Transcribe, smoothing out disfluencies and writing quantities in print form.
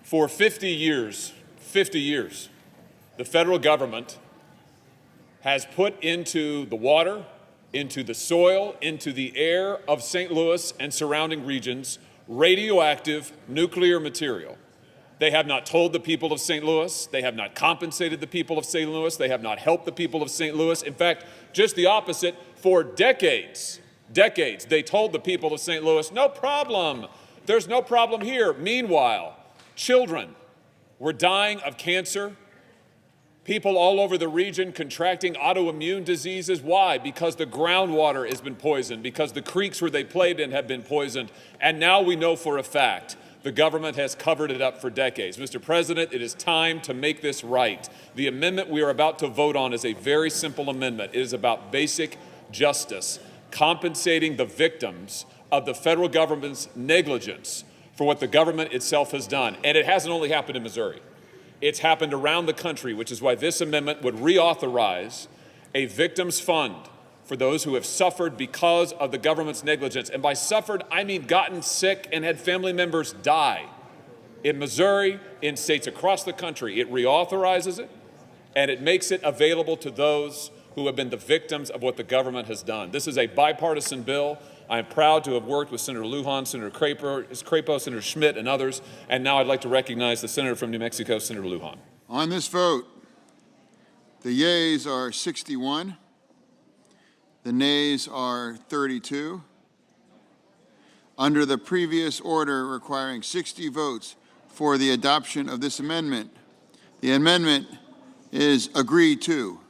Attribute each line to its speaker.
Speaker 1: For 50 years, the federal government has put into the water, into the soil, into the air of St. Louis and surrounding regions radioactive nuclear material. They have not told the people of St. Louis. They have not compensated the people of St. Louis. They have not helped the people of St. Louis. In fact, just the opposite. For decades, they told the people of St. Louis, no problem. There's no problem here. Meanwhile, children were dying of cancer. People all over the region contracting autoimmune diseases. Why? Because the groundwater has been poisoned, because the creeks where they played in have been poisoned. And now we know for a fact the government has covered it up for decades. Mr. President, it is time to make this right. The amendment we are about to vote on is a very simple amendment. It is about basic justice, compensating the victims of the federal government's negligence for what the government itself has done. And it hasn't only happened in Missouri. It's happened around the country, which is why this amendment would reauthorize a victims fund for those who have suffered because of the government's negligence. And by suffered, I mean gotten sick and had family members die. In Missouri, in states across the country, it reauthorizes it, and it makes it available to those who have been the victims of what the government has done. This is a bipartisan bill. I am proud to have worked with Senator Lujan, Senator Crapo, Senator Schmidt, and others. And now I'd like to recognize the Senator from New Mexico, Senator Lujan.
Speaker 2: On this vote, the yeas are 61. The nays are 32. Under the previous order requiring 60 votes for the adoption of this amendment, the amendment is agreed to.